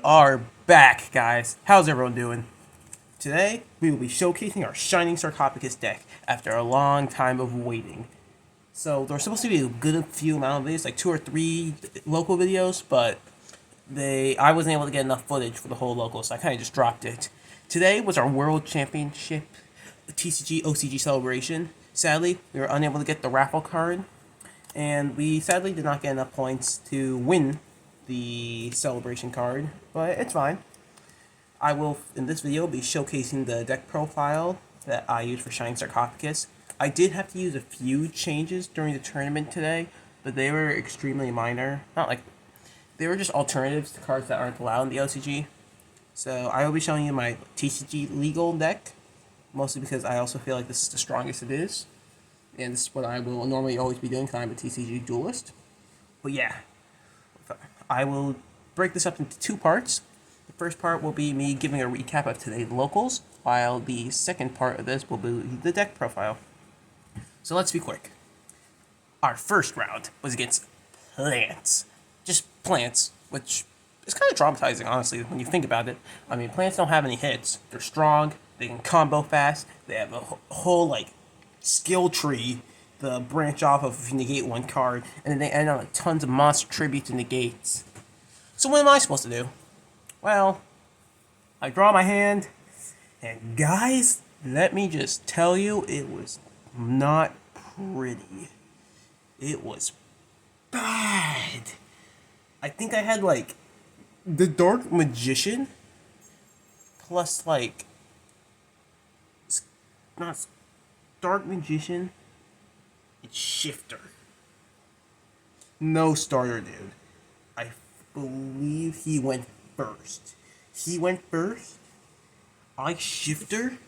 are back, guys. How's everyone doing? Today, we will be showcasing our Shining Sarcophagus deck after a long time of waiting. So, there were supposed to be a good few amount of videos, like 2 or 3 local videos, but I wasn't able to get enough footage for the whole local, so I kind of just dropped it. Today was our World Championship TCG OCG celebration. Sadly, we were unable to get the raffle card, and we sadly did not get enough points to win the celebration card, but it's fine. I will, in this video, be showcasing the deck profile that I use for Shining Sarcophagus. I did have to use a few changes during the tournament today, but they were extremely minor. Not like, they were just alternatives to cards that aren't allowed in the OCG. So I will be showing you my TCG legal deck, mostly because I also feel like this is the strongest it is. And this is what I will normally always be doing because I'm a TCG duelist. But yeah, I will break this up into 2 parts. The first part will be me giving a recap of today's locals, while the second part of this will be the deck profile. So let's be quick. Our first round was against plants. Just plants, which is kind of traumatizing, honestly, when you think about it. I mean, plants don't have any hits. They're strong, they can combo fast, they have a whole, skill tree to branch off of if you negate one card, and then they end on tons of monster tributes and negates. So what am I supposed to do? Well, I draw my hand, and guys, let me just tell you, it was not pretty. It was bad. I think I had, the Dark Magician, plus, not Dark Magician, it's Shifter. No starter, dude. I believe he went first. I Shifter.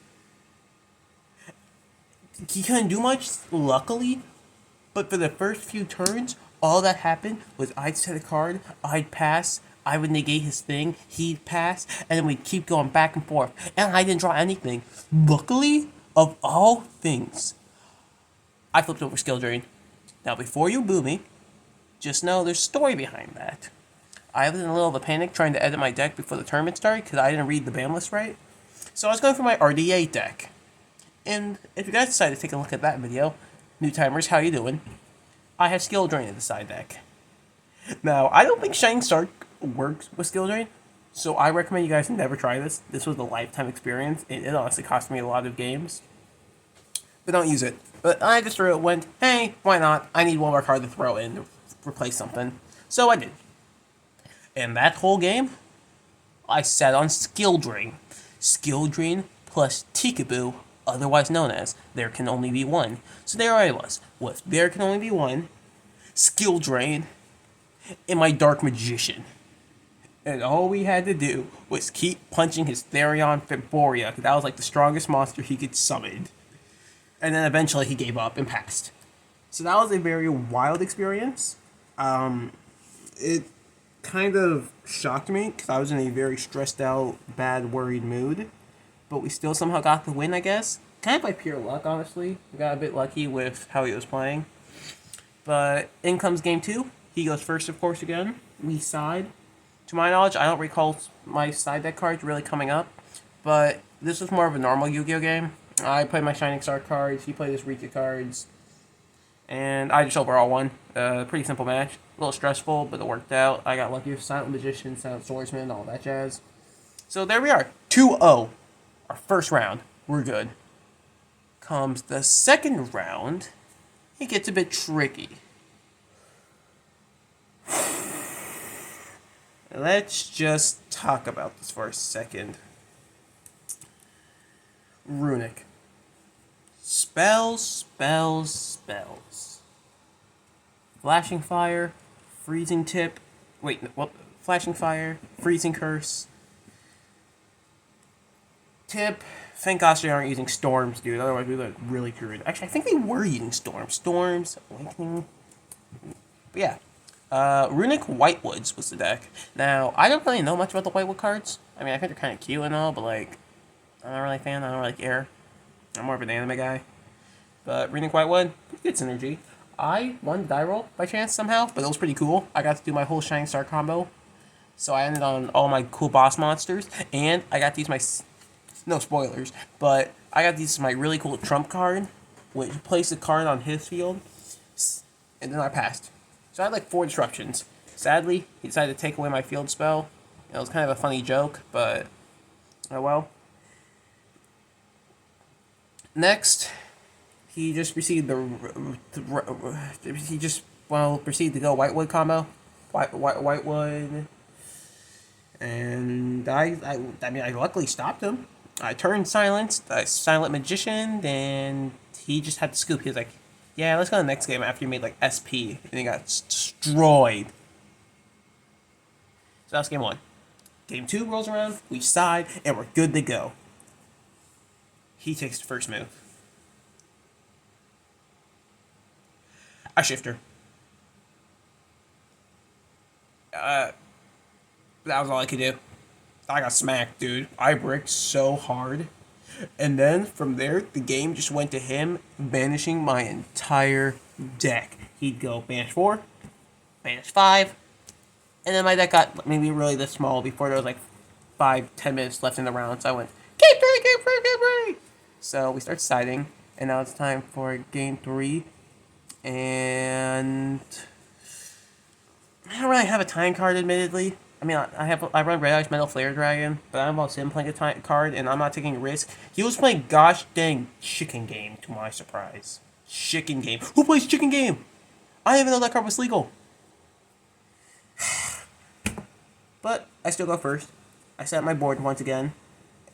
He couldn't do much, luckily, but for the first few turns, all that happened was I'd set a card, I'd pass, I would negate his thing, he'd pass, and then we'd keep going back and forth, and I didn't draw anything. Luckily, of all things, I flipped over Skill Drain. Now, before you boo me, just know there's a story behind that. I was in a little of a panic trying to edit my deck before the tournament started because I didn't read the ban list right. So I was going for my RDA deck. And if you guys decide to take a look at that video, new timers, how you doing? I have Skill Drain in the side deck. Now, I don't think Shining Sarc works with Skill Drain, so I recommend you guys never try this. This was a lifetime experience. It honestly cost me a lot of games. But don't use it. But I just went, hey, why not? I need one more card to throw in to replace something. So I did. And that whole game, I sat on Skill Drain. Skill Drain plus Tikaboo, otherwise known as There Can Only Be One. So there I was, with There Can Only Be One, Skill Drain, and my Dark Magician. And all we had to do was keep punching his Therion Fimboria, because that was the strongest monster he could summon. And then eventually he gave up and passed. So that was a very wild experience. It kind of shocked me, because I was in a very stressed out, bad, worried mood. But we still somehow got the win, I guess. Kind of by pure luck, honestly. We got a bit lucky with how he was playing. But in comes game 2. He goes first, of course, again. We side. To my knowledge, I don't recall my side deck cards really coming up. But this was more of a normal Yu-Gi-Oh game. I played my Shining Star cards. He played his Rika cards. And I just overall won. Pretty simple match. A little stressful, but it worked out. I got lucky with Silent Magician, Silent Swordsman, all that jazz. So there we are. 2-0. Our first round. We're good. Comes the second round. It gets a bit tricky. Let's just talk about this for a second. Runic. Spells. Flashing Fire, Freezing Tip. Wait, what? Flashing Fire, Freezing Curse. Tip. Thank gosh they aren't using Storms, dude. Otherwise, we would have really screwed. Actually, I think they were using Storms. Storms, Awakening. But yeah. Runic Whitewoods was the deck. Now, I don't really know much about the Whitewood cards. I mean, I think they're kind of cute and all, but, I'm not really a fan. I don't really care. I'm more of an anime guy. But Runic Whitewood, good synergy. I won the die roll by chance somehow, but it was pretty cool. I got to do my whole Shining Star combo. So I ended on all my cool boss monsters, and I got these no spoilers, but I got these my really cool trump card, which placed the card on his field, and then I passed. So I had like 4 disruptions. Sadly, he decided to take away my field spell. It was kind of a funny joke, but oh well. Next, he just proceeded proceeded to go Whitewood combo, Whitewood, and I luckily stopped him. I turned silenced, I silent magician, and he just had to scoop. He was like, "Yeah, let's go to the next game." After he made like SP, and he got destroyed. So that's game 1. Game 2 rolls around, we side, and we're good to go. He takes the first move. I shift her. That was all I could do. I got smacked, dude. I bricked so hard. And then from there, the game just went to him banishing my entire deck. He'd go banish 4, banish 5, and then my deck got maybe really this small before there was like 5-10 minutes left in the round. So I went, keep 3, keep 3, keep 3. So we start siding, and now it's time for game 3. And I don't really have a time card, admittedly. I mean, I run Red Eyes Metal Flare Dragon, but I'm also him playing a time card, and I'm not taking a risk. He was playing gosh dang Chicken Game, to my surprise. Chicken Game. Who plays Chicken Game? I didn't even know that card was legal. But I still go first. I set my board once again,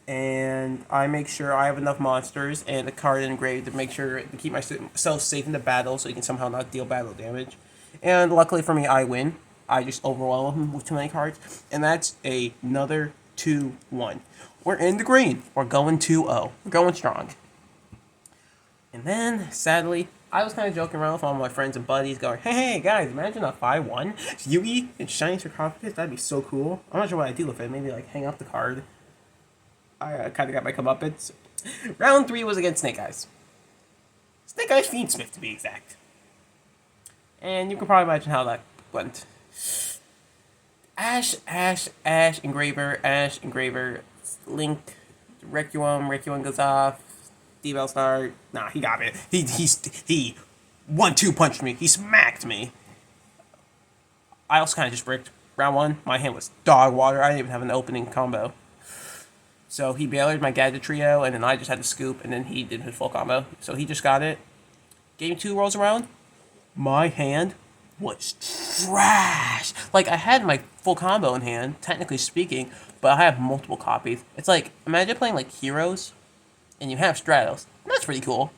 and I make sure I have enough monsters and a card engraved to make sure to keep myself safe in the battle, so he can somehow not deal battle damage. And luckily for me, I win. I just overwhelm him with too many cards, and that's another 2-1. We're in the green. We're going 2-0. We're going strong. And then, sadly, I was kind of joking around with all my friends and buddies, going, hey guys, imagine a 5-1 Yu-Gi and Shining Sarcophagus. That'd be so cool. I'm not sure what I'd do with it. Maybe like hang up the card. I kind of got my comeuppance. Round 3 was against Snake Eyes. Snake Eyes Fiendsmith, to be exact. And you can probably imagine how that went. Ash, Engraver, Link, Requiem goes off, D-Bell start. Nah, he got it. He 1-2 punched me. He smacked me. I also kind of just bricked. Round 1, my hand was dog water. I didn't even have an opening combo. So he bailered my Gadget Trio, and then I just had to scoop, and then he did his full combo. So he just got it. Game 2 rolls around. My hand was trash. Like, I had my full combo in hand, technically speaking, but I have multiple copies. It's like, imagine playing like Heroes, and you have Stratos. That's pretty cool.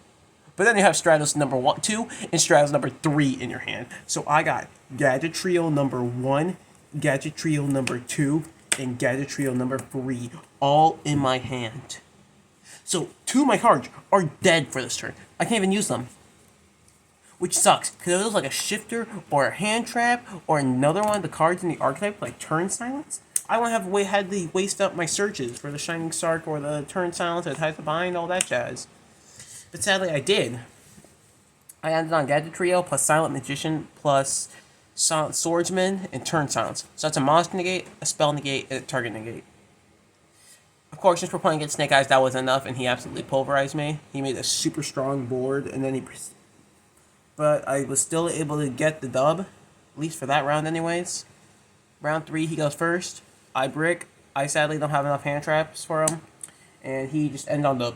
But then you have Stratos number 1, 2, and Stratos number 3 in your hand. So I got Gadget Trio number 1, Gadget Trio number 2, and Gadget Trio number 3 all in my hand. So 2 of my cards are dead for this turn. I can't even use them. Which sucks, because if it was like a shifter or a hand trap or another one of the cards in the archetype, like Turn Silence, I wouldn't have had to waste up my searches for the Shining Sark or the Turn Silence or the Ties of Bind, all that jazz. But sadly, I did. I ended on Gadget Trio plus Silent Magician plus Silent Swordsman and Turn Silence. So that's a monster negate, a spell negate, and a target negate. Of course, since we're playing against Snake Eyes, that wasn't enough, and he absolutely pulverized me. He made a super strong board, and then but I was still able to get the dub, at least for that round anyways. Round 3, he goes first. I brick. I sadly don't have enough hand traps for him. And he just ended on the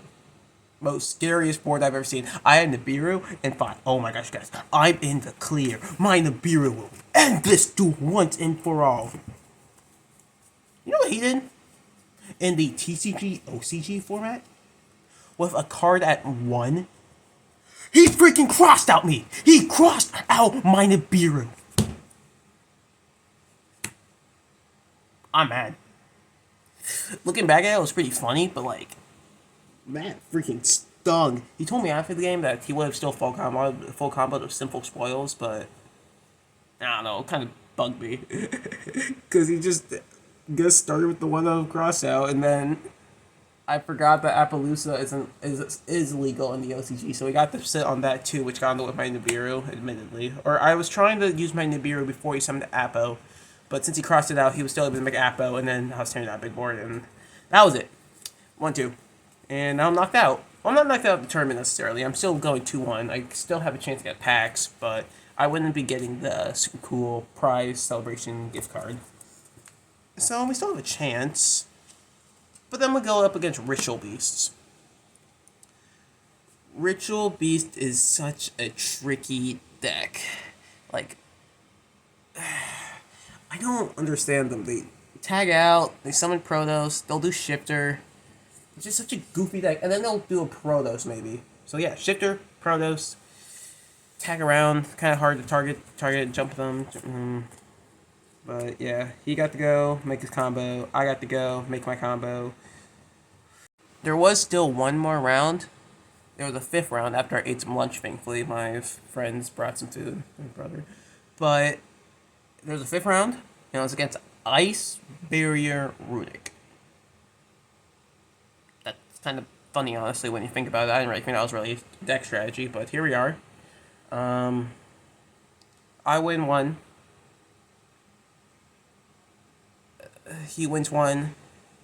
most scariest board I've ever seen. I had Nibiru and thought, oh my gosh, guys, I'm in the clear. My Nibiru will end this duel once and for all. You know what he did? In the TCG OCG format? With a card at 1, he freaking crossed out me! He crossed out my Nibiru! I'm mad. Looking back at it, it was pretty funny, but like, man, freaking stung. He told me after the game that he would have still full combo of Simple Spoils, but I don't know, it kind of bugged me. Because he just started with the one of cross out, and then I forgot that Appaloosa is legal in the OCG, so we got to sit on that too, which got into with my Nibiru, admittedly. Or I was trying to use my Nibiru before he summoned Appo, But since he crossed it out, he was still able to make Appo, and then I was turning out a big board, and that was it. 1-2. And now I'm knocked out. Well, I'm not knocked out of the tournament necessarily. I'm still going 2-1. I still have a chance to get packs, but I wouldn't be getting the super cool prize celebration gift card. So we still have a chance. But then we go up against Ritual Beasts. Ritual Beast is such a tricky deck. Like, I don't understand them. They tag out, they summon Protos, they'll do Shifter. It's just such a goofy deck. And then they'll do a Protos, maybe. So yeah, Shifter, Protos, tag around, kind of hard to target, jump them. But yeah, he got to go, make his combo. I got to go, make my combo. There was still one more round. There was a 5th round after I ate some lunch, thankfully. My friends brought some food, my brother. But there was a 5th round, and it was against Ice Barrier Runic. That's kind of funny, honestly, when you think about it. I didn't really think that was really deck strategy, but here we are. I win 1. He wins 1,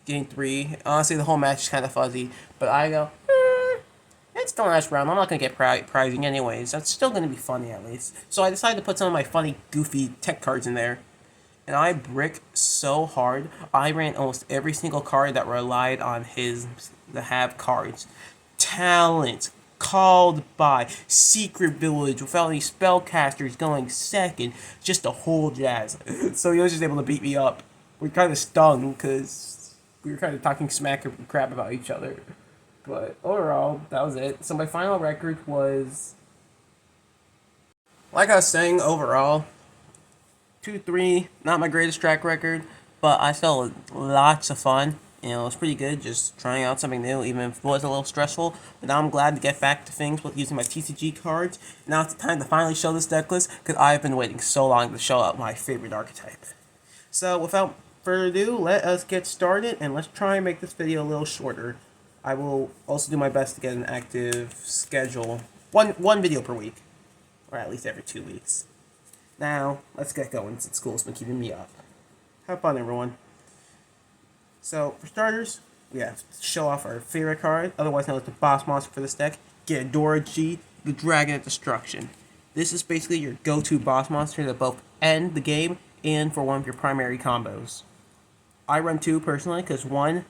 game 3. Honestly, the whole match is kind of fuzzy, but I go, it's still a nice round. I'm not going to get prizing anyways. That's still going to be funny, at least. So I decided to put some of my funny, goofy tech cards in there. And I brick so hard. I ran almost every single card that relied on the have cards. Talent, Called By, Secret Village, without any spellcasters going second. Just a whole jazz. So he was just able to beat me up. We kind of stung because we were kind of talking smack or crap about each other. But overall, that was it. So my final record was, like I was saying, overall, 2-3, not my greatest track record, but I still had lots of fun. You know, it was pretty good just trying out something new, even if it was a little stressful. But now I'm glad to get back to things with using my TCG cards. Now it's time to finally show this deck list, because I've been waiting so long to show out my favorite archetype. So without further ado, let us get started, and let's try and make this video a little shorter. I will also do my best to get an active schedule. One video per week. Or at least every 2 weeks. Now, let's get going since school's been keeping me up. Have fun, everyone. So, for starters, we have to show off our favorite card, otherwise known as the boss monster for this deck, Gandora G, the Dragon of Destruction. This is basically your go-to boss monster to both end the game and for one of your primary combos. I run 2 personally, because 1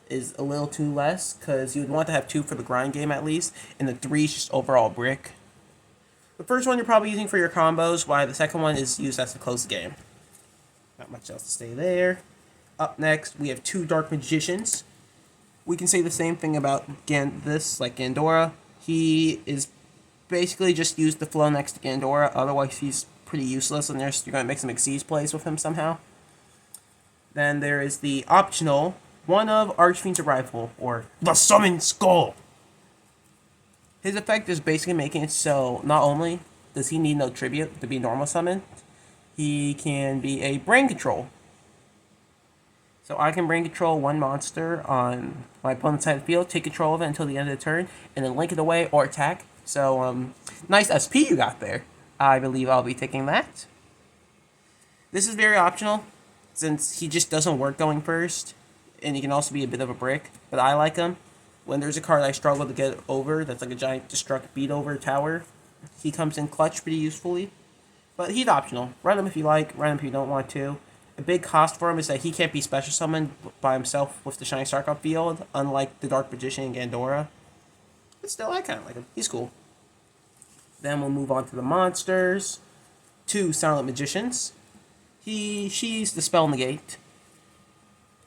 is a little too less, because you would want to have 2 for the grind game at least, and the 3 is just overall brick. The first one you're probably using for your combos, while the second one is used as to close the game. Not much else to say there. Up next, we have 2 Dark Magicians. We can say the same thing about Gandora. He is basically just used to flow next to Gandora, otherwise he's pretty useless unless you're going to make some Xyz plays with him somehow. Then there is the optional one of Archfiend's Arrival, or the Summoned Skull. His effect is basically making it so not only does he need no tribute to be normal summoned, he can be a brain control. So I can brain control 1 monster on my opponent's side of the field, take control of it until the end of the turn, and then link it away or attack. So, nice SP you got there. I believe I'll be taking that. This is very optional, since he just doesn't work going first, and he can also be a bit of a brick, but I like him. When there's a card I struggle to get over, that's like a giant destruct beat over tower, he comes in clutch pretty usefully. But he's optional. Run him if you like, run him if you don't want to. A big cost for him is that he can't be special summoned by himself with the Shining Sarcophagus field, unlike the Dark Magician and Gandora. But still, I kind of like him. He's cool. Then we'll move on to the monsters. 2 Silent Magicians. She's the Spell Negate.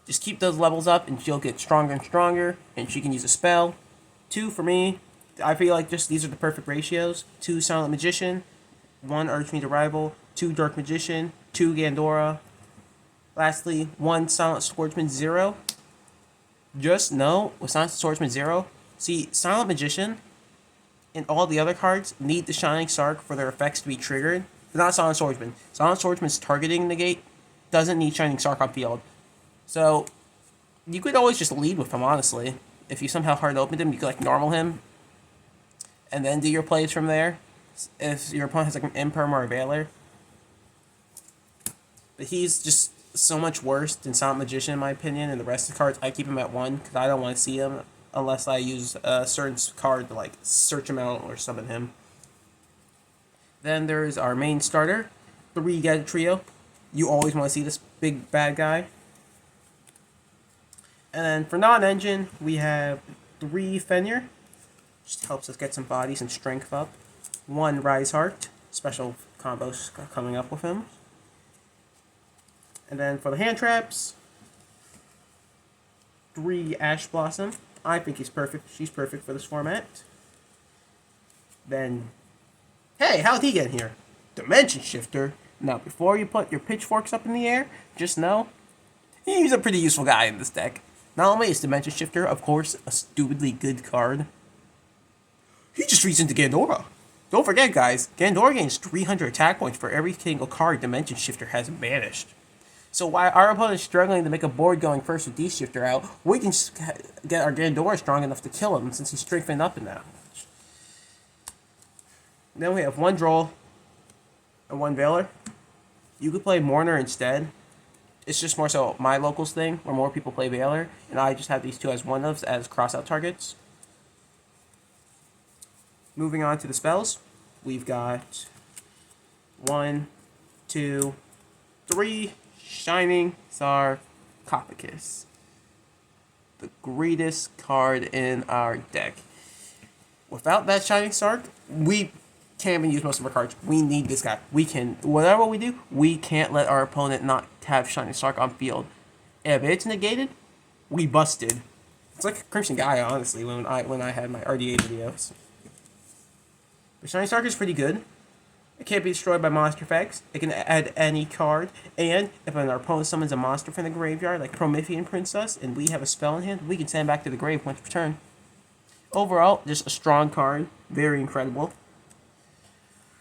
Just keep those levels up and she'll get stronger and stronger, and she can use a spell. 2 for me. I feel like just these are the perfect ratios. 2 Silent Magician, 1 Archfiend's Arrival, 2 Dark Magician, 2 Gandora. Lastly, 1 Silent Swordsman 0. Just know, with Silent Swordsman 0, see, Silent Magician and all the other cards need the Shining Sarc for their effects to be triggered. But not Silent Swordsman. Silent Swordsman's targeting negate doesn't need Shining Sarc on field. So, you could always just lead with him, honestly. If you somehow hard opened him, you could, like, normal him. And then do your plays from there. If your opponent has, like, an Imperm or a Veiler. But he's just so much worse than Silent Magician in my opinion, and the rest of the cards I keep him at 1 because I don't want to see him unless I use a certain card to like search him out or summon him. Then there's our main starter, 3 Gadget Trio. You always want to see this big bad guy. And then for non-engine, we have 3 Fenrir. Just helps us get some bodies and strength up. 1 Rise Heart. Special combos coming up with him. And then for the hand traps, 3 Ash Blossom. I think he's perfect. She's perfect for this format. Then, hey, how'd he get here? Dimension Shifter. Now, before you put your pitchforks up in the air, just know he's a pretty useful guy in this deck. Not only is Dimension Shifter, of course, a stupidly good card, he just reads into Gandora. Don't forget, guys, Gandora gains 300 attack points for every single card Dimension Shifter has banished. So while our opponent is struggling to make a board going first with D-Shifter out, we can get our Gandora strong enough to kill him since he's strengthened up in that much. Then we have 1 Droll and 1 Veiler. You could play Mourner instead. It's just more so my locals thing, where more people play Veiler, and I just have these 2 as one-ofs as cross-out targets. Moving on to the spells, we've got 1, 2, 3 Shining Sarcophagus. The greatest card in our deck. Without that Shining Sarc, we can't even use most of our cards. We need this guy. We can, whatever we do, we can't let our opponent not have Shining Sarc on field. If it's negated, we busted. It's like Crimson Gaia, honestly, when I had my RDA videos. But Shining Sarc is pretty good. It can't be destroyed by monster effects. It can add any card. And if our opponent summons a monster from the graveyard, like Promethean Princess, and we have a spell in hand, we can send it back to the grave once per turn. Overall, just a strong card. Very incredible.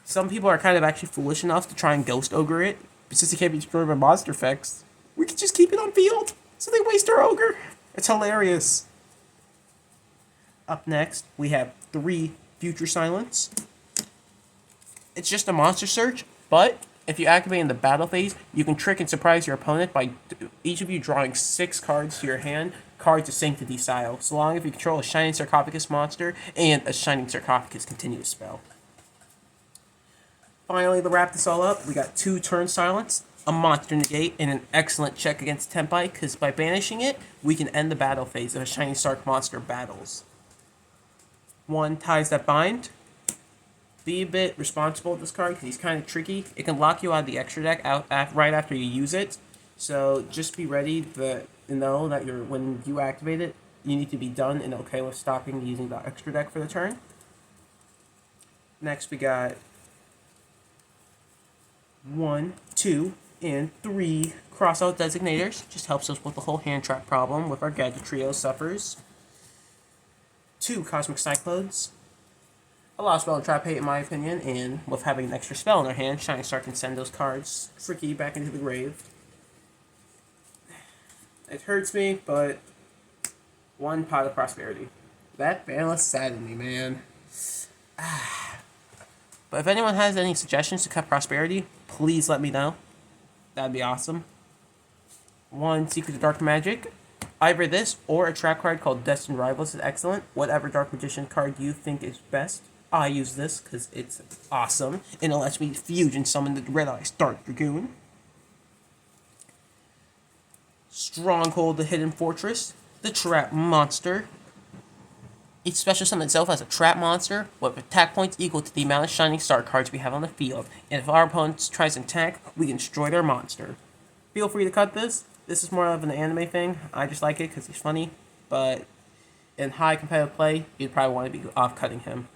Some people are kind of actually foolish enough to try and Ghost Ogre it. But since it can't be destroyed by monster effects, we can just keep it on field. So they waste our Ogre. It's hilarious. Up next, we have 3 Future Silence. It's just a monster search, but if you activate in the battle phase, you can trick and surprise your opponent by each of you drawing 6 cards to your hand, cards of Sanctity style, so long as you control a Shining Sarcophagus monster and a Shining Sarcophagus continuous spell. Finally, to wrap this all up, we got 2 Turn Silence, a Monster Negate, and an excellent check against Tempai, because by banishing it, we can end the battle phase of a Shining Sarc monster battles. 1 Ties That Bind. Be a bit responsible with this card because he's kind of tricky. It can lock you out of the extra deck right after you use it. So just be ready to know that when you activate it, you need to be done and okay with stopping using the extra deck for the turn. Next we got 1, 2, and 3 Crossout Designators. Just helps us with the whole hand trap problem with our Gadget Trio suffers. 2 Cosmic Cyclones. A lot of spell and trap hate in my opinion, and with having an extra spell in their hand, Shining Star can send those cards tricky back into the grave. It hurts me, but 1 Pot of Prosperity. That banless saddened me, man. But if anyone has any suggestions to cut Prosperity, please let me know. That'd be awesome. 1 Secret of Dark Magic. Either this or a trap card called Destined Rivals is excellent. Whatever Dark Magician card you think is best. I use this because it's awesome, and it lets me fusion summon the Red Eye Dark Dragoon. Stronghold, the Hidden Fortress, the Trap Monster. Each special summon itself as a trap monster with attack points equal to the amount of Shining Star cards we have on the field, and if our opponent tries to attack, we can destroy their monster. Feel free to cut this. This is more of an anime thing. I just like it because he's funny, but in high competitive play, you'd probably want to be off-cutting him.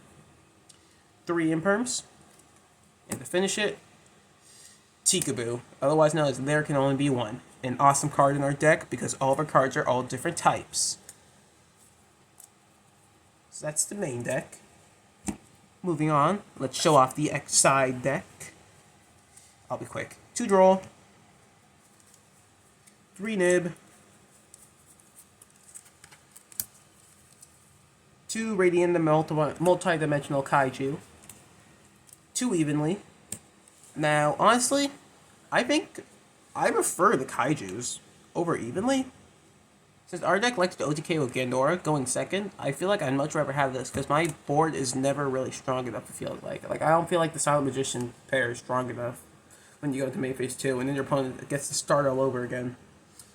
3 Imperms. And to finish it, Tikaboo, otherwise known as There Can Only Be One. An awesome card in our deck because all of our cards are all different types. So that's the main deck. Moving on, let's show off the side deck. I'll be quick. 2 Droll, 3 Nib, 2 Radiant the multi-dimensional Kaiju, 2 Evenly. Now, honestly, I think I prefer the Kaijus over Evenly. Since our deck likes to OTK with Gandora going second, I feel like I'd much rather have this because my board is never really strong enough to feel like. Like, I don't feel like the Silent Magician pair is strong enough when you go into main phase 2, and then your opponent gets to start all over again.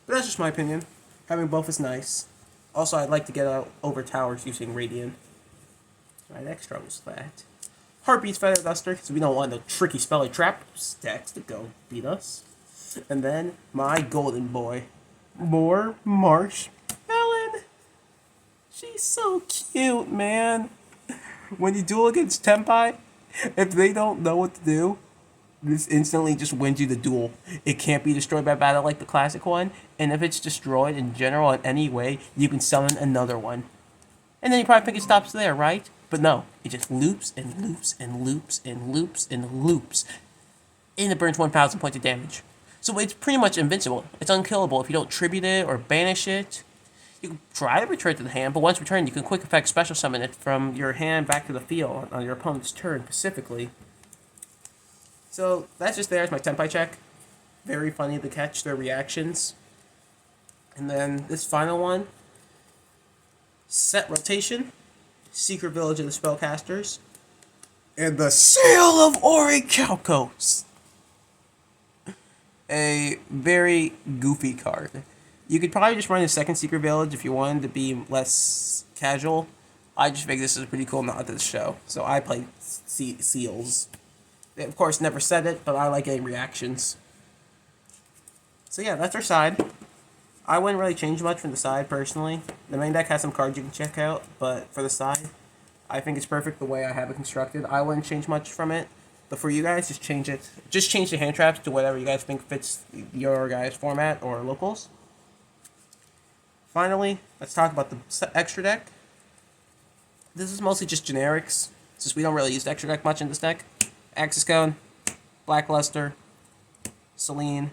But that's just my opinion. Having both is nice. Also, I'd like to get out over towers using Radiant. My next struggle is that. Heartbeat's Feather Duster, because we don't want the tricky spell like trap stacks to go beat us. And then my golden boy. More Marshmallow. She's so cute, man. When you duel against Tenpai, if they don't know what to do, this instantly just wins you the duel. It can't be destroyed by battle like the classic one, and if it's destroyed in general in any way, you can summon another one. And then you probably think it stops there, right? But no, it just loops and loops and loops and loops and loops. And it burns 1,000 points of damage. So it's pretty much invincible. It's unkillable if you don't tribute it or banish it. You can try to return it to the hand, but once returned, you can quick effect special summon it from your hand back to the field on your opponent's turn specifically. So that's just there as my Tenpai check. Very funny to catch their reactions. And then this final one. Set Rotation. Secret Village of the Spellcasters. And the Seal of Orichalcos. A very goofy card. You could probably just run a second Secret Village if you wanted to be less casual. I just think this is a pretty cool nod to the show. So I play Seals. They, of course, never said it, but I like getting reactions. So yeah, that's our side. I wouldn't really change much from the side, personally. The main deck has some cards you can check out, but for the side, I think it's perfect the way I have it constructed. I wouldn't change much from it. But for you guys, just change it. Just change the hand traps to whatever you guys think fits your guys' format or locals. Finally, let's talk about the extra deck. This is mostly just generics, since we don't really use the extra deck much in this deck. Axis Cone, Blackluster, Selene,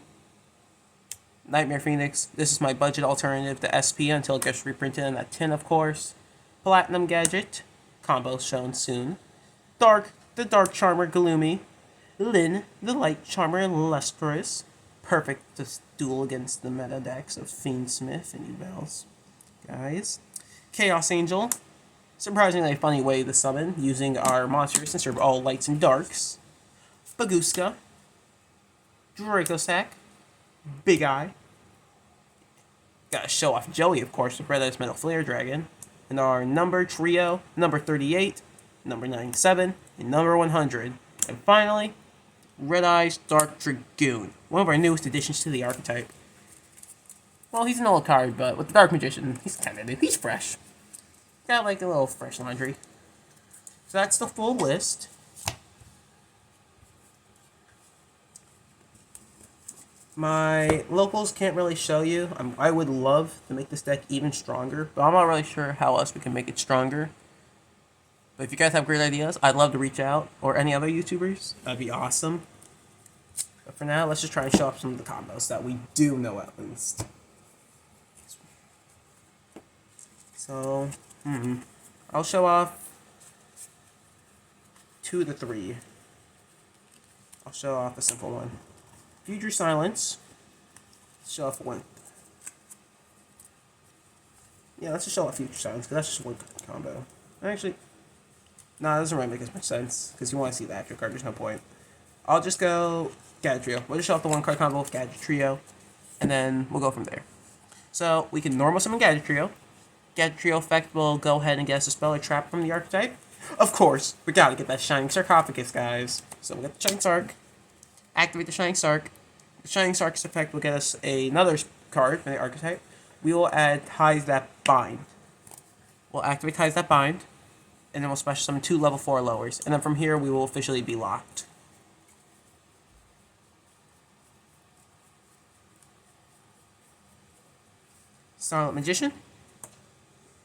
Nightmare Phoenix. This is my budget alternative to SP until it gets reprinted in that tin, of course. Platinum Gadget, combo shown soon. The Dark Charmer Gloomy. Lyn, the Light Charmer Lustrous. Perfect to duel against the meta decks of Fiendsmith and Ubels. Guys. Chaos Angel. Surprisingly funny way to summon, using our monsters since they're all lights and darks. Baguska. Dracosack. Big Eye. Gotta show off Joey, of course, with Red Eyes Metal Flare Dragon. And our number trio, number 38, number 97, and number 100. And finally, Red Eyes Dark Dragoon, one of our newest additions to the archetype. Well, he's an old card, but with the Dark Magician, he's kind of new. He's fresh. Got like a little fresh laundry. So that's the full list. My locals can't really show you. I would love to make this deck even stronger, but I'm not really sure how else we can make it stronger. But if you guys have great ideas, I'd love to reach out, or any other YouTubers. That'd be awesome. But for now, let's just try and show off some of the combos that we do know at least. So, I'll show off 2 to 3. I'll show off a simple one. Future Silence. Show off 1. Yeah, let's just show off Future Silence, because that's just 1 combo. Actually, nah, that doesn't really make as much sense, because you want to see the actual card, there's no point. I'll just go Gadget Trio. We'll just show off the 1 card combo with Gadget Trio, and then we'll go from there. So, we can normal summon Gadget Trio. Gadget Trio effect will go ahead and get us a spell or trap from the archetype. Of course, we gotta get that Shining Sarcophagus, guys. So we'll get the Shining Sarc. Activate the Shining Sarc. The Shining Sarc's effect will get us another card from the archetype. We will add Ties That Bind. We'll activate Ties That Bind, and then we'll special summon 2 level 4 lowers. And then from here, we will officially be locked. Silent Magician.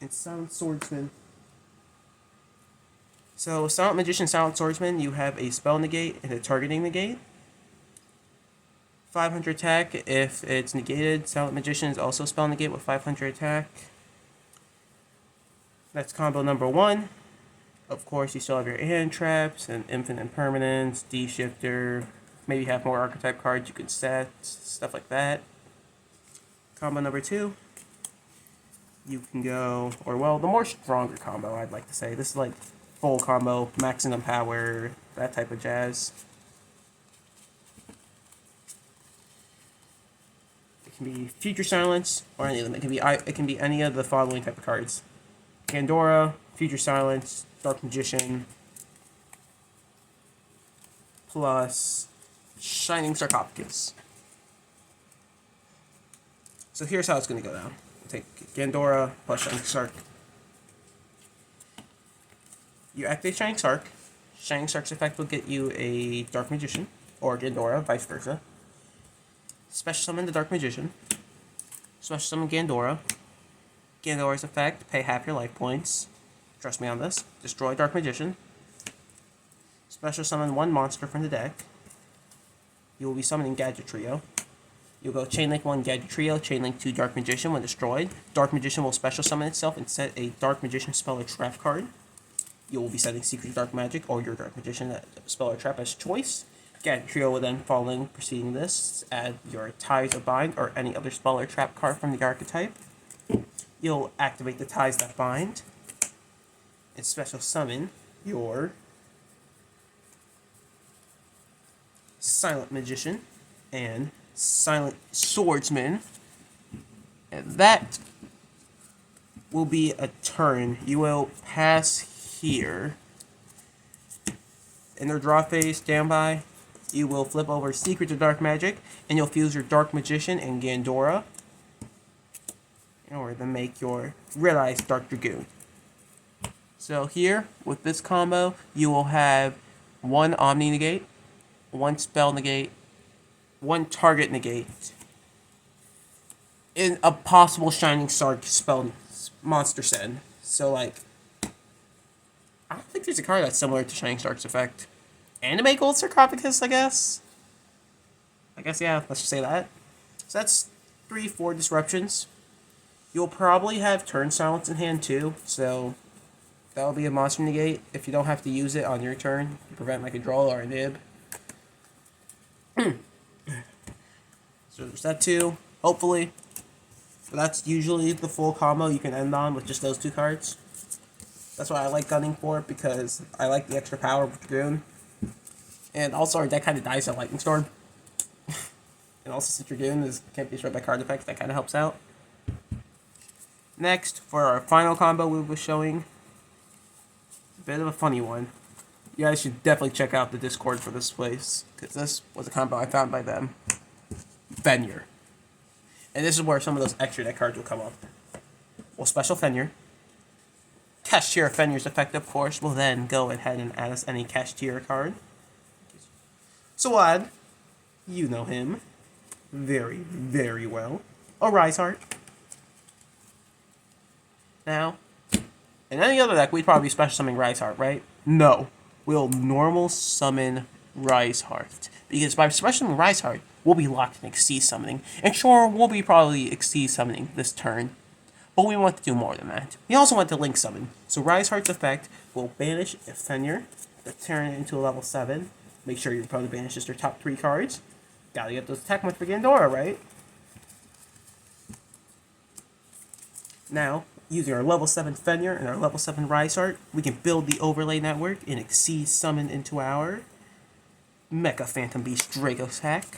And Silent Swordsman. So, Silent Magician, Silent Swordsman, you have a spell negate and a targeting negate. 500 attack if it's negated. Silent Magician is also spell negate with 500 attack. That's combo number 1. Of course, you still have your hand traps and infinite permanence, D-shifter, maybe have more archetype cards you can set, stuff like that. Combo number 2, you can go, or well, the more stronger combo, I'd like to say. This is like full combo, maximum power, that type of jazz. It can be Future Silence, or any of them. It can be any of the following type of cards: Gandora, Future Silence, Dark Magician, plus Shining Sarcophagus. So here's how it's going to go down. Take Gandora plus Shining Sarc. You activate Shining Sarc. Shining Sarc's effect will get you a Dark Magician, or Gandora, vice versa. Special summon the Dark Magician. Special summon Gandora. Gandora's effect, pay half your life points. Trust me on this. Destroy Dark Magician. Special summon 1 monster from the deck. You will be summoning Gadget Trio. You'll go Chainlink 1 Gadget Trio, Chainlink 2 Dark Magician. When destroyed, Dark Magician will special summon itself and set a Dark Magician spell or trap card. You will be setting Secret Dark Magic or your Dark Magician spell or trap as choice. Gadget Trio will then, following preceding this, add your Ties or Bind or any other spell or trap card from the archetype. You'll activate the Ties that bind and special summon your Silent Magician and Silent Swordsman, and that will be a turn. You will pass here. In their draw phase, standby, you will flip over Secrets of Dark Magic, and you'll fuse your Dark Magician and Gandora in order to make your Red Eyes Dark Dragoon. So here, with this combo, you will have 1 Omni Negate, 1 Spell Negate, 1 Target Negate, in a possible Shining Sarc spell monster send. So, like, I don't think there's a card that's similar to Shining Sarc's effect. Anime Gold Sarcophagus, I guess? Yeah, let's just say that. So that's 3-4 disruptions. You'll probably have Turn Silence in hand too, so that'll be a monster negate if you don't have to use it on your turn to prevent like a draw or a nib. So there's that too, hopefully. But that's usually the full combo you can end on with just those 2 cards. That's why I like gunning for it, because I like the extra power with Dragoon. And also our deck kind of dies at Lightning Storm. And also since Dragoon can't be destroyed by card effects, that kind of helps out. Next, for our final combo we were showing, a bit of a funny one. You guys should definitely check out the Discord for this place, because this was a combo I found by them. Fenrir. And this is where some of those extra deck cards will come up. We'll special Fenrir. Cashier Fenrir's effect, of course, will then go ahead and add us any Cashier card. Swad, you know him very, very well. A Rise Heart. Now, in any other deck, we'd probably be special summoning Rise Heart, right? No. We'll normal summon Rise Heart. Because by special summoning Rise Heart, we'll be locked in Exceed Summoning. And sure, we'll be probably Exceed Summoning this turn. But we want to do more than that. We also want to Link Summon. So Rise Heart's effect will banish a Fenrir, turn it into a level 7. Make sure your opponent banishes their top 3 cards. Gotta get those attack points for Gandora, right? Now, using our level 7 Fenrir and our level 7 Rise Heart, we can build the overlay network and Exceed Summon into our Mecha Phantom Beast Dracosack.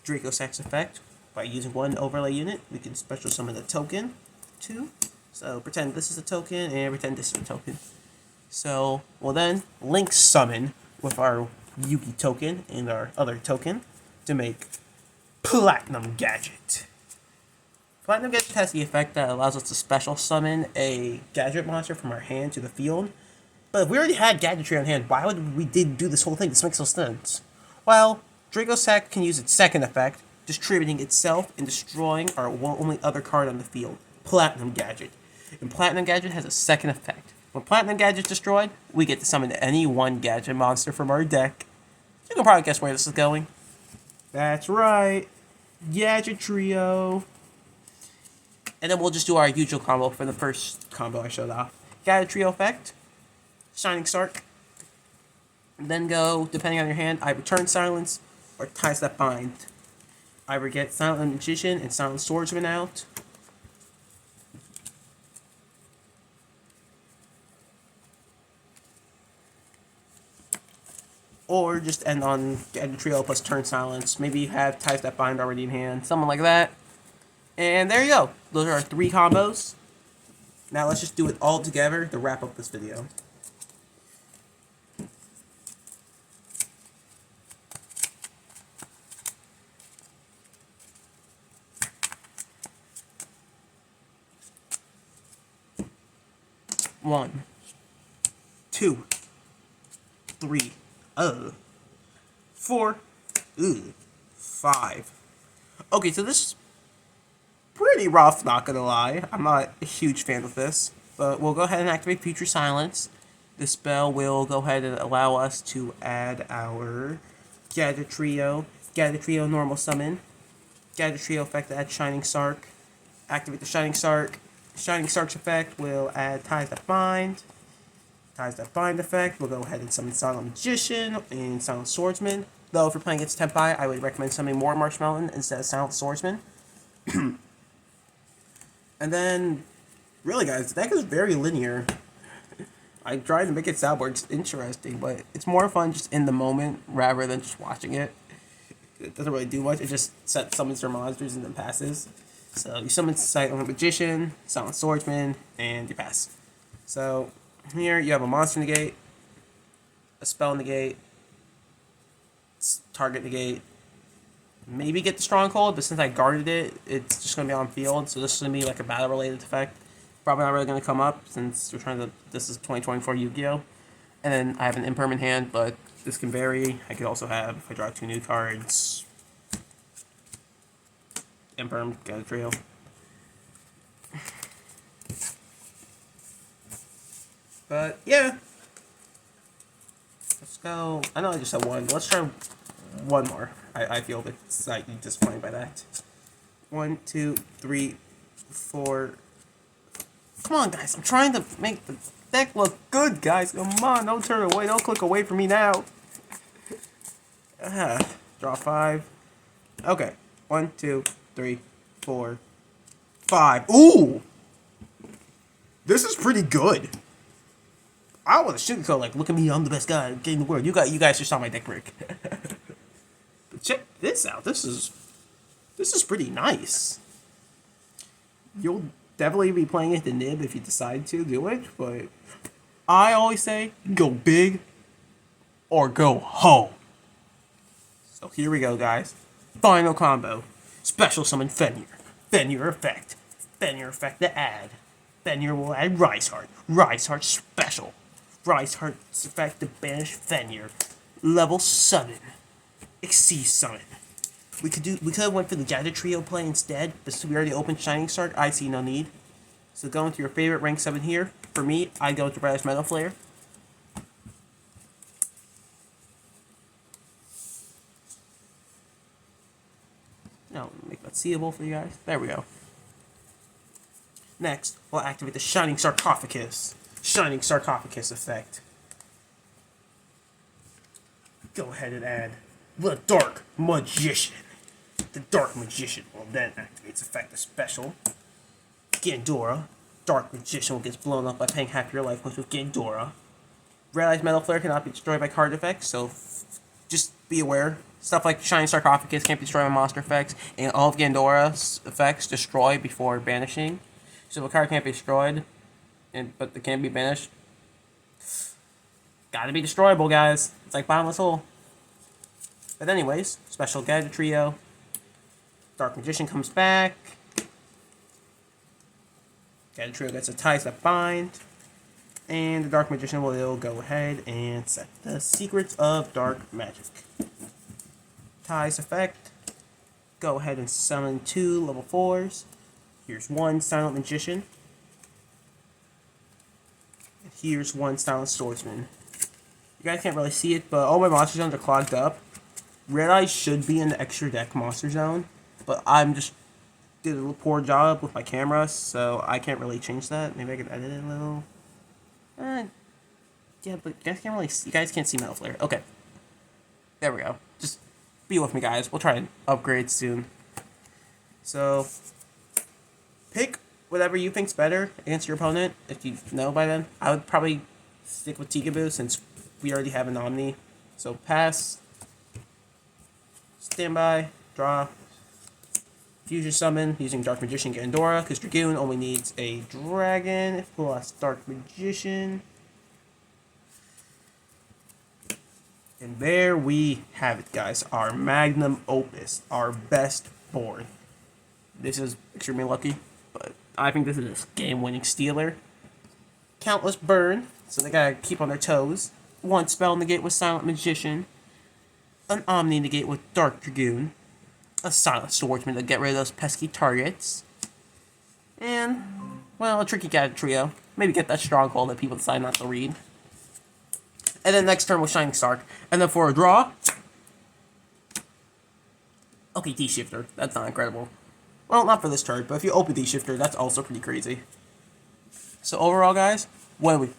Dracosack's effect, by using 1 overlay unit, we can special summon a token, 2. So pretend this is a token and pretend this is a token. So we'll then link summon with our Yugi token and our other token to make Platinum Gadget. Platinum Gadget has the effect that allows us to special summon a gadget monster from our hand to the field. But if we already had gadgetry on hand, why would we do this whole thing? This makes no sense. Well, Dracosack can use its second effect, distributing itself and destroying our only other card on the field, Platinum Gadget. And Platinum Gadget has a second effect. When Platinum Gadget's destroyed, we get to summon any 1 gadget monster from our deck. You can probably guess where this is going. That's right, Gadget Trio. And then we'll just do our usual combo for the first combo I showed off. Gadget Trio effect, Shining Sarc. Then go, depending on your hand, I return Silence, or ties that bind. Either get Silent Magician and Silent Swordsman out, or just end on Gadget Trio plus turn silence. Maybe you have Ties That Bind already in hand, something like that. And there you go. Those are our 3 combos. Now let's just do it all together to wrap up this video. One, 2, 3, 4, 5. Okay, so this is pretty rough, not gonna lie. I'm not a huge fan of this, but we'll go ahead and activate Future Silence. This spell will go ahead and allow us to add our Gadget Trio normal summon, Gadget Trio effect to add Shining Sarc, activate the Shining Sarc. Shining Sarc's effect will add Ties That Bind. Ties That Bind effect, we'll go ahead and summon Silent Magician and Silent Swordsman. Though if you're playing against Tempai, I would recommend summoning more Marshmallow instead of Silent Swordsman. And then, really guys, the deck is very linear. I tried to make it sound more interesting, but it's more fun just in the moment rather than just watching it. It doesn't really do much, it just summons your monsters and then passes. So you summon Silent Magician, Silent Swordsman, and you pass. So here you have a monster negate, a spell negate, target negate, maybe get the Stronghold, but since I guarded it, it's just going to be on field, so this is going to be like a battle related effect. Probably not really going to come up since we're trying to, this is 2024 Yu-Gi-Oh! And then I have an impermanent hand, but this can vary. I could also have, if I draw 2 new cards, Imperm, Gadget Trio. But yeah, let's go. I know I just said one. Let's try one more. I feel a bit slightly disappointed by that. 1, 2, 3, 4. Come on, guys. I'm trying to make the deck look good, guys. Come on, don't turn away. Don't click away from me now. Draw 5. Okay. 1, 2, 3, 4, 5. Ooh! This is pretty good. I want to sugarcoat, like, look at me, I'm the best guy in the world. You guys just saw my deck break. But check this out. This is pretty nice. You'll definitely be playing it the nib if you decide to do it, but I always say, go big or go home. So here we go, guys. Final combo. Special summon Fenrir. Fenrir effect. Fenrir effect to add. Fenrir will add Rise Heart. Rise Heart special. Rise Heart's effect to banish Fenrir. Level 7. Exceed summon. We could have went for the Gadget Trio play instead, but since we already opened Shining Sarc, I see no need. So go into your favorite rank 7 here. For me, I go to Realize Metal Flare. No, make that seeable for you guys. There we go. Next, we'll activate the Shining Sarcophagus. Shining Sarcophagus effect. Go ahead and add the Dark Magician. The Dark Magician will then activate its effect as special. Gandora. Dark Magician will get blown up by paying half your life points with Gandora. Realize Metal Flare cannot be destroyed by card effects, so just be aware. Stuff like Shining Sarcophagus can't be destroyed by monster effects, and all of Gandora's effects destroy before banishing. So if a card can't be destroyed, but it can be banished, gotta be destroyable, guys. It's like Bottomless Hole. But anyways, special Gadget Trio. Dark Magician comes back. Gadget Trio gets a Ties That Bind. And the Dark Magician will go ahead and set the Secrets of Dark Magic. Ties effect. Go ahead and summon 2 level 4s. Here's 1 Silent Magician. And here's 1 Silent Swordsman. You guys can't really see it, but all my monster zones are clogged up. Red Eye should be in the extra deck monster zone, but I'm just did a poor job with my camera, so I can't really change that. Maybe I can edit it a little. Yeah, but you guys can't really see, you guys can't see Metal Flare. Okay. There we go. Just be with me, guys. We'll try and upgrade soon. So, pick whatever you think's better against your opponent. If you know by then, I would probably stick with Tikaboo since we already have an Omni. So pass, standby, draw, fusion summon using Dark Magician Gandora because Dragoon only needs a dragon plus Dark Magician. And there we have it, guys. Our magnum opus, our best board. This is extremely lucky, but I think this is a game-winning stealer. Countless burn, so they gotta keep on their toes. One spell negate with Silent Magician. An Omni negate with Dark Dragoon. A Silent Swordsman to get rid of those pesky targets. And, well, a Tricky Cat trio. Maybe get that Stronghold that people decide not to read. And then next turn with Shining Stark. And then for a draw... Okay, D-Shifter. That's not incredible. Well, not for this turn, but if you open D-Shifter, that's also pretty crazy. So overall, guys, what do we...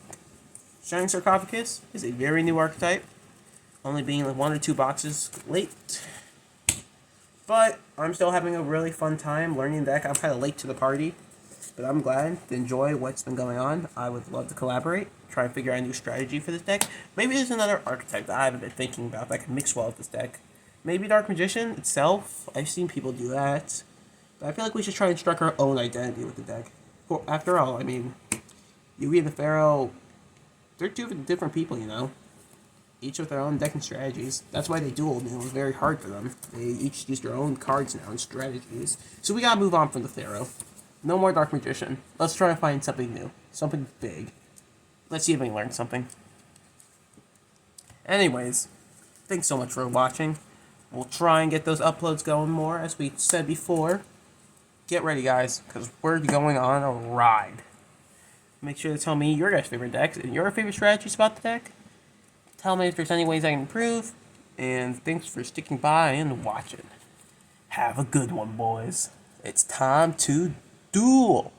Shining Sarcophagus is a very new archetype, only being like 1 or 2 boxes late. But I'm still having a really fun time learning the deck. I'm kind of late to the party, but I'm glad to enjoy what's been going on. I would love to collaborate, try and figure out a new strategy for this deck. Maybe there's another archetype that I haven't been thinking about that can mix well with this deck. Maybe Dark Magician itself. I've seen people do that. But I feel like we should try and strike our own identity with the deck. Well, after all, I mean, Yu-Gi and the Pharaoh... They're two different people, you know. Each with their own decking strategies. That's why they dueled, and it was very hard for them. They each use their own cards now and strategies. So we gotta move on from the Pharaoh. No more Dark Magician. Let's try to find something new. Something big. Let's see if we can learn something. Anyways, thanks so much for watching. We'll try and get those uploads going more, as we said before. Get ready, guys, because we're going on a ride. Make sure to tell me your guys' favorite decks and your favorite strategies about the deck. Tell me if there's any ways I can improve. And thanks for sticking by and watching. Have a good one, boys. It's time to duel.